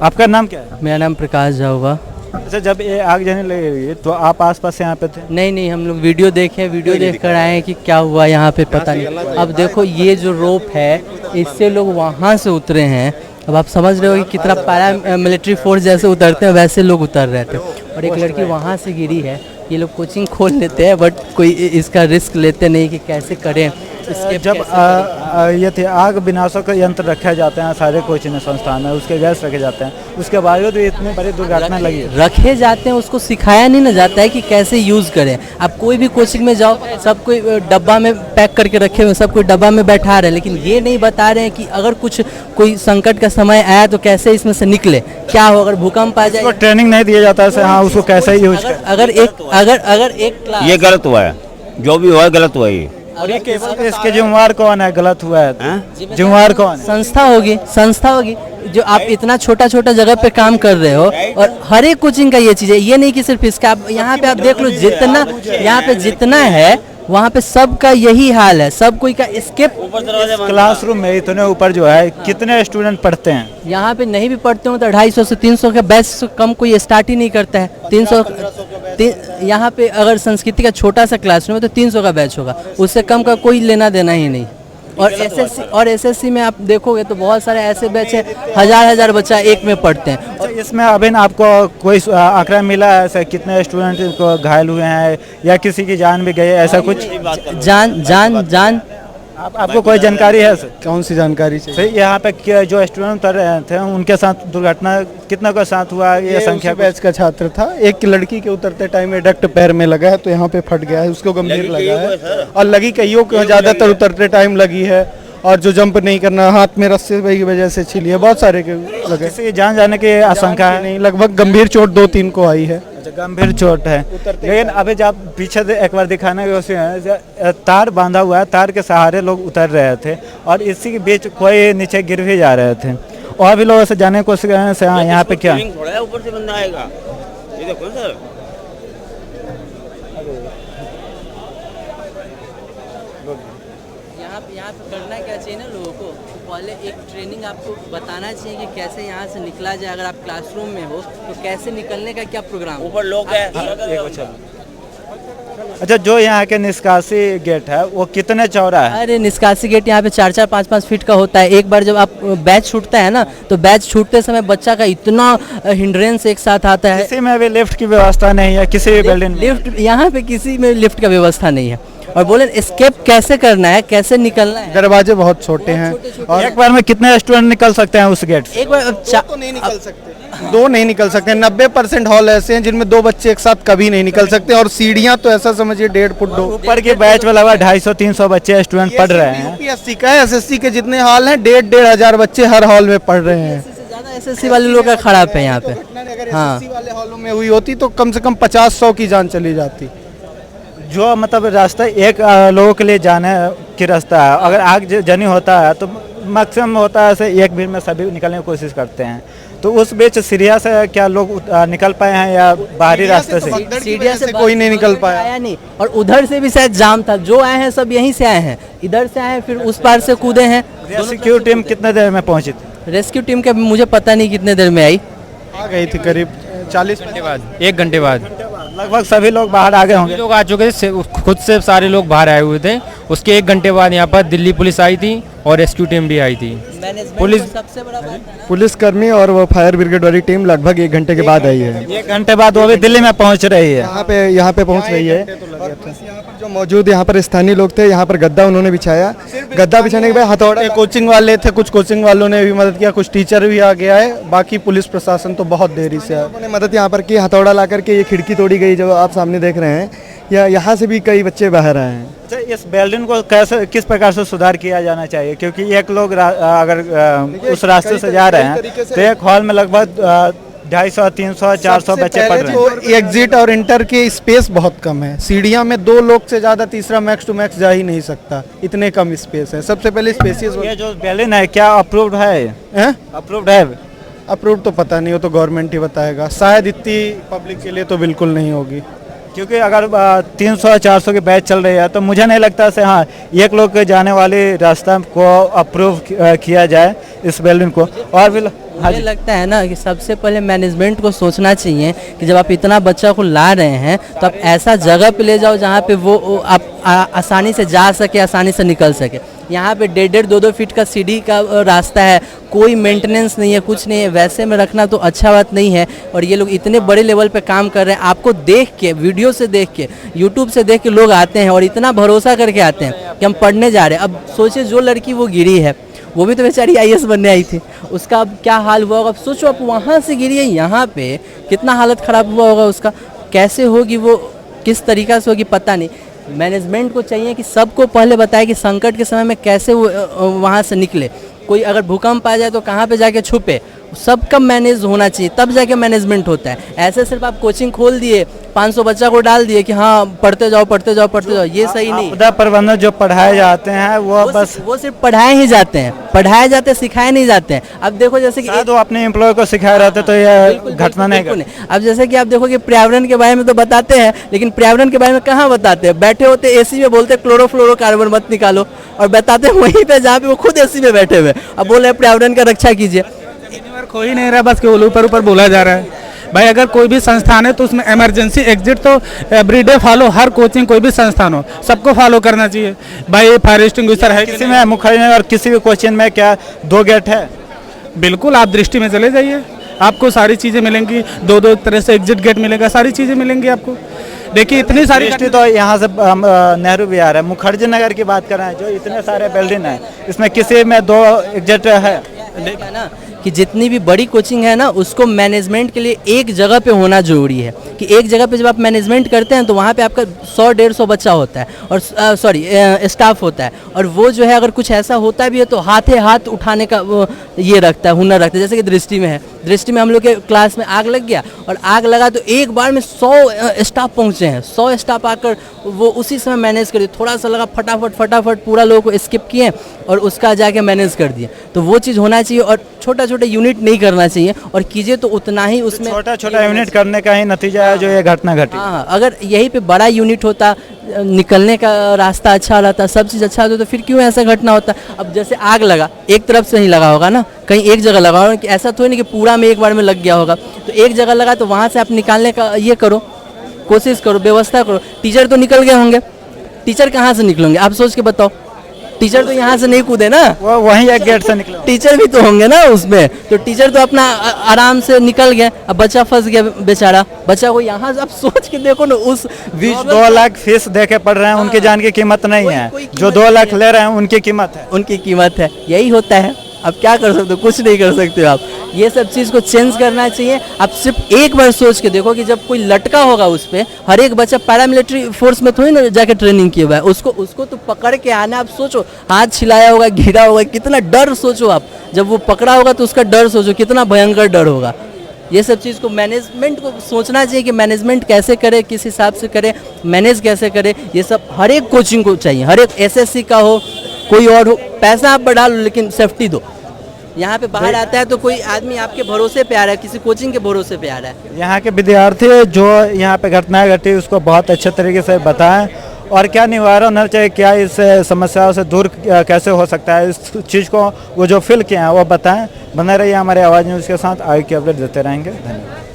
आपका नाम क्या है? मेरा नाम प्रकाश झा होगा। अच्छा, जब ये आग जलने लगी तो आप आसपास यहाँ पे थे? नहीं, हम लोग वीडियो देखे, वीडियो देख कर आए हैं कि क्या हुआ यहाँ पे पता नहीं। अब देखो ये जो रोप है इससे लोग वहाँ से उतरे हैं। अब आप समझ रहे हो कि कितना पैरा मिलिट्री फोर्स जैसे उतरते हैं वैसे लोग उतर रहे थे। और एक लड़की वहाँ से गिरी है। ये लोग कोचिंग खोल लेते हैं बट कोई इसका रिस्क लेते नहीं कि कैसे करें। इसके जब ये थे आग विनाशक यंत्र रखे जाते हैं सारे कोचिंग संस्थान में, उसके गैस रखे जाते हैं, उसके बावजूद भी इतनी बड़ी दुर्घटना लगी। रखे जाते हैं, उसको सिखाया नहीं ना जाता है कि कैसे यूज़ करें। आप कोई भी कोचिंग में जाओ, सब कोई डब्बा में पैक करके रखे हुए, सब कोई डब्बा में बैठा रहे हैं, लेकिन ये नहीं बता रहे हैं कि अगर कुछ कोई संकट का समय आया तो कैसे इसमें से निकले, क्या हो अगर भूकंप आ जाए। ट्रेनिंग नहीं दिया जाता है, हाँ उसको कैसे यूज करें। अगर एक क्लास ये गलत हुआ है, जो भी हुआ है गलत हुआ है ये। और इसके जिम्मेवार कौन है? गलत हुआ है जिम्मेवार कौन? संस्था होगी जो आप इतना छोटा छोटा जगह पे काम कर रहे हो। और हर एक कोचिंग का ये चीज़ है, ये नहीं कि सिर्फ इसका। आप यहाँ पे आप देख लो जितना यहाँ पे जितना है वहाँ पे सबका यही हाल है। सब कोई का स्केप। क्लासरूम में इतने ऊपर जो है कितने स्टूडेंट पढ़ते हैं? यहाँ पे नहीं भी पढ़ते हो तो 250 से 300 का बैच से कम कोई स्टार्ट ही नहीं करता है। 300 यहाँ पे अगर संस्कृति का छोटा सा क्लासरूम है तो 300 का बैच होगा, उससे कम का कोई लेना देना ही नहीं। और एसएससी में आप देखोगे तो बहुत सारे ऐसे बैच है, हजार बच्चा एक में पढ़ते हैं। और इसमें अभी आपको कोई आंकड़ा मिला है ऐसा कितने स्टूडेंट को घायल हुए हैं या किसी की जान भी गई है, ऐसा कुछ? जान आपको कोई जानकारी है सर? कौन सी जानकारी चाहिए? यहाँ पे जो स्टूडेंट उतर रहे थे उनके साथ दुर्घटना कितना का साथ हुआ ये संख्या? बैच का छात्र था। एक लड़की के उतरते टाइम में डक्ट पैर में लगा है तो यहाँ पे फट गया है, उसको गंभीर लगा है। और लगी कईयों को ज्यादातर उतरते टाइम लगी है। और जो जंप नहीं करना, हाथ में रस्से की वजह से छिली है, बहुत सारे के लगे। किसी की जान जाने की आशंका है? नहीं, लगभग गंभीर चोट 2-3 को आई है। अच्छा, गंभीर चोट है। लेकिन अभी जब पीछे से एक बार दिखाने की कोशिश है, तार बांधा हुआ है, तार के सहारे लोग उतर रहे थे और इसी के बीच कोई नीचे गिर भी जा रहे थे। और भी लोगों से जाने की कोशिश कर रहे हैं यहाँ पे क्या ऊपर से बंदा आएगा, ये देखो सर। यहाँ पे करना क्या चाहिए ना लोगों को, पहले एक ट्रेनिंग आपको बताना चाहिए कि कैसे यहाँ से निकला जाए। अगर आप क्लासरूम में हो तो कैसे निकलने का क्या प्रोग्राम। ऊपर लोग है। अच्छा, जो यहाँ के निष्कासी गेट है वो कितने चौड़ा है? अरे निष्कासी गेट यहाँ पे 4-4, 5-5 फीट का होता है। एक बार जब आप बैच छूटता है ना तो बैच छूटते समय बच्चा का इतना हिंड्रेंस एक साथ आता है। किसी में भी लिफ्ट की व्यवस्था नहीं है, किसी भी बिल्डिंग में लिफ्ट यहाँ पे किसी में लिफ्ट का व्यवस्था नहीं है। और बोले एस्केप कैसे करना है, कैसे निकलना है। दरवाजे बहुत छोटे हैं। और एक बार में कितने स्टूडेंट निकल सकते हैं उस गेट से? एक बार तो नहीं निकल सकते, 2 नहीं निकल सकते। 90% हॉल ऐसे हैं जिनमें 2 बच्चे एक साथ कभी नहीं निकल सकते। और सीढ़ियां तो ऐसा समझिए 1.5 फुट 2 ऊपर के बैच में लगभग 250-300 बच्चे स्टूडेंट पढ़ रहे हैं। यूपीएससी का है, एसएससी के जितने हॉल हैं 1.5 हजार बच्चे हर हॉल में पढ़ रहे हैं। एसएससी वाले लोग का खराब है यहाँ पे। हाँ, एसएससी वाले हॉलों में हुई होती तो कम से कम 50-100 की जान चली जाती। जो मतलब रास्ता एक लोगों के लिए जाने की रास्ता है, अगर आग जनी होता है तो मैक्सिमम होता है ऐसे एक भीड़ में सभी निकलने की कोशिश करते हैं। तो उस बीच सीढ़िया से क्या लोग निकल पाए हैं या बाहरी रास्ते से? सीढ़िया से कोई नहीं निकल पाया नहीं। और उधर से भी शायद जाम था, जो आए हैं सब यहीं से आए हैं, इधर से आए फिर उस पार से कूदे हैं। रेस्क्यू टीम कितने देर में पहुंची थी? रेस्क्यू टीम के मुझे पता नहीं कितने देर में आई। आ गई थी करीब 40 घंटे बाद, 1 घंटे बाद लगभग सभी लोग बाहर आ गए होंगे। लोग आ चुके थे, खुद से सारे लोग बाहर आए हुए थे। उसके 1 घंटे बाद यहाँ पर दिल्ली पुलिस आई थी और रेस्क्यू टीम भी आई थी। पुलिस सबसे बड़ा बात है ना, पुलिसकर्मी और वो फायर ब्रिगेड वाली टीम लगभग 1 घंटे के बाद आई है। 1 घंटे बाद वो भी दिल्ली में पहुंच रही है। यहाँ पे पहुंच रही है। और यहाँ पर जो मौजूद यहाँ पर स्थानीय लोग थे, यहाँ पर गद्दा उन्होंने बिछाया। गद्दा बिछाने के बाद हथौड़ा, कोचिंग वाले थे, कुछ कोचिंग वालों ने भी मदद किया, कुछ टीचर भी आ गया है। बाकी पुलिस प्रशासन तो बहुत देरी से उन्होंने मदद यहाँ पर की। हथौड़ा ला करके ये खिड़की तोड़ी गई जो आप सामने देख रहे हैं, या यहाँ से भी कई बच्चे बाहर आए हैं। अच्छा, इस बिल्डिंग को कैसे किस प्रकार से सुधार किया जाना चाहिए? क्योंकि एक लोग अगर उस रास्ते से जा रहे हैं तो एक हॉल में लगभग 250, 300, 400 बच्चे पढ़ रहे हैं। एग्जिट और इंटर के स्पेस बहुत कम है। सीढ़ियां में 2 लोग से ज्यादा तीसरा मैक्स टू मैक्स जा ही नहीं सकता, इतने कम स्पेस है। सबसे पहले स्पेसियस। ये जो बिल्डिंग है क्या अप्रूव्ड है? अप्रूव्ड है? अप्रूव्ड तो पता नहीं, हो तो गवर्नमेंट ही बताएगा। शायद इतनी पब्लिक के लिए तो बिल्कुल नहीं होगी। क्योंकि अगर 300-400 की बैच चल रही है तो मुझे नहीं लगता से हाँ एक लोग के जाने वाले रास्ता को अप्रूव किया जाए इस बिल्डिंग को। और भी हाँ मुझे लगता है ना कि सबसे पहले मैनेजमेंट को सोचना चाहिए कि जब आप इतना बच्चा को ला रहे हैं तो आप ऐसा जगह पे ले जाओ जहाँ पे वो आप आसानी से जा सके, आसानी से निकल सके। यहाँ पे 1.5-2 फीट का सीढ़ी का रास्ता है, कोई मेंटेनेंस नहीं है, कुछ नहीं है, वैसे में रखना तो अच्छा बात नहीं है। और ये लोग इतने बड़े लेवल पे काम कर रहे हैं, आपको देख के, वीडियो से देख के, यूट्यूब से देख के लोग आते हैं और इतना भरोसा करके आते हैं कि हम पढ़ने जा रहे हैं। अब सोचिए जो लड़की वो गिरी है, वो भी तो बेचारी IAS बनने आई थी, उसका अब क्या हाल हुआ होगा। अब सोचो आप वहाँ से गिरी है यहाँ पे, कितना हालत ख़राब हुआ होगा उसका, कैसे होगी वो, किस तरीक़ा से होगी पता नहीं। मैनेजमेंट को चाहिए कि सबको पहले बताए कि संकट के समय में कैसे वो वहाँ से निकले। कोई अगर भूकंप आ जाए तो कहाँ पे जाके छुपे, सबका मैनेज होना चाहिए, तब जाके मैनेजमेंट होता है। ऐसे सिर्फ आप कोचिंग खोल दिए, 500 बच्चा को डाल दिए कि हाँ पढ़ते जाओ पढ़ते जाओ पढ़ते जाओ, ये सही नहीं। आपदा प्रबंधन जो पढ़ाए जाते हैं वो सिर्फ पढ़ाए ही जाते हैं, पढ़ाए जाते हैं, सिखाए नहीं जाते हैं। अब देखो जैसे कि वो अपने एम्प्लॉय को सिखाए रहते तो ये घटना नहीं नहीं। अब जैसे कि आप देखो कि पर्यावरण के बारे में तो बताते हैं, लेकिन पर्यावरण के बारे में कहाँ बताते हैं। बैठे होते AC में, बोलते क्लोरोफ्लोरोकार्बन मत निकालो, और बताते हैं वहीं पे जहाँ पे वो खुद AC में बैठे हुए, अब बोल रहे पर्यावरण का रक्षा कीजिए। खो ही नहीं रहा, बस केवल ऊपर ऊपर बोला जा रहा है। भाई अगर कोई भी संस्थान है तो उसमें इमरजेंसी एग्जिट तो एवरीडे फॉलो, हर कोचिंग कोई भी संस्थान हो सबको फॉलो करना चाहिए। भाई फायर एक्सटिंग्विशर है किसी में मुखर्जी और किसी भी कोचिंग में क्या 2 गेट है? बिल्कुल, आप दृष्टि में चले जाइए, आपको सारी चीज़ें मिलेंगी, 2-2 तरह से एग्जिट गेट मिलेगा, सारी चीज़ें मिलेंगी आपको। देखिए इतनी सारी तो यहाँ से नेहरू विहार है, मुखर्जी नगर की बात कर रहे हैं, जो इतने सारे बिल्डिंग है, इसमें किसी में 2 एग्जिट है ना कि जितनी भी बड़ी कोचिंग है ना, उसको मैनेजमेंट के लिए एक जगह पे होना जरूरी है। कि एक जगह पे जब आप मैनेजमेंट करते हैं तो वहाँ पे आपका 100-150 बच्चा होता है और स्टाफ होता है, और वो जो है अगर कुछ ऐसा होता भी है तो हाथ उठाने का वो ये रखता है, हुनर रखता है। जैसे कि दृष्टि में है, दृष्टि में हम लोग के क्लास में आग लग गया और आग लगा तो एक बार में 100 स्टाफ पहुँचे हैं, 100 स्टाफ आकर वो उसी समय मैनेज कर दिए। थोड़ा सा लगा, फटाफट पूरा लोगों को स्किप किए और उसका जाके मैनेज कर दिए। तो वो चीज़ होना चाहिए, और छोटा यूनिट नहीं करना चाहिए, और कीजिए तो उतना ही उसमें छोटा यूनिट करने का ही नतीजा है जो ये घटना घटी। हाँ, अगर यहीं पे बड़ा यूनिट होता, निकलने का रास्ता अच्छा रहता, सब चीज़ अच्छा होता, तो फिर क्यों ऐसा घटना होता। अब जैसे आग लगा, एक तरफ से ही लगा होगा ना, कहीं एक जगह लगा होगा, कि ऐसा तो नहीं कि पूरा में एक बार में लग गया होगा। तो एक जगह लगा तो वहाँ से आप निकालने का ये करो, कोशिश करो, व्यवस्था करो। टीचर तो निकल गए होंगे, टीचर कहाँ से निकलेंगे आप सोच के बताओ। टीचर तो यहाँ से नहीं कूदे ना, वो वहीं एक गेट से निकले, टीचर भी तो होंगे ना उसमें। तो टीचर तो अपना आराम से निकल गए, अब बच्चा फंस गया बेचारा। बच्चा को यहाँ से आप सोच के देखो ना, उस 2 लाख फीस दे के पढ़ रहे हैं, उनकी जान की कीमत नहीं है। जो 2 लाख ले रहे हैं उनकी कीमत है, उनकी कीमत है। यही होता है, अब क्या कर सकते हो, कुछ नहीं कर सकते हो आप। ये सब चीज़ को चेंज करना चाहिए। आप सिर्फ एक बार सोच के देखो कि जब कोई लटका होगा उस पर, हर एक बच्चा पैरामिलिट्री फोर्स में थोड़ी ना जाके ट्रेनिंग किया हुआ है, उसको तो पकड़ के आना। आप सोचो, हाथ छिलाया होगा, गिरा होगा, कितना डर सोचो आप। जब वो पकड़ा होगा तो उसका डर सोचो, कितना भयंकर डर होगा। ये सब चीज़ को मैनेजमेंट को सोचना चाहिए कि मैनेजमेंट कैसे करे, किस हिसाब से करे, मैनेज कैसे करे। ये सब हर एक कोचिंग को चाहिए, हर एक SSC का हो, कोई और हो। पैसा आप बढ़ा लो लेकिन सेफ्टी दो। यहाँ पे बाहर आता है तो कोई आदमी आपके भरोसे पे आ रहा है, किसी कोचिंग के भरोसे पे आ रहा है। यहाँ के विद्यार्थी जो यहाँ पे घटनाएं घटी उसको बहुत अच्छे तरीके से बताएं, और क्या निवारण होना चाहिए, क्या इस समस्याओं से दूर कैसे हो सकता है, इस चीज़ को वो जो फील किए हैं वो बताएं। बने रहिए हमारे आवाज़ न्यूज़ के साथ, आगे की अपडेट देते रहेंगे। धन्यवाद।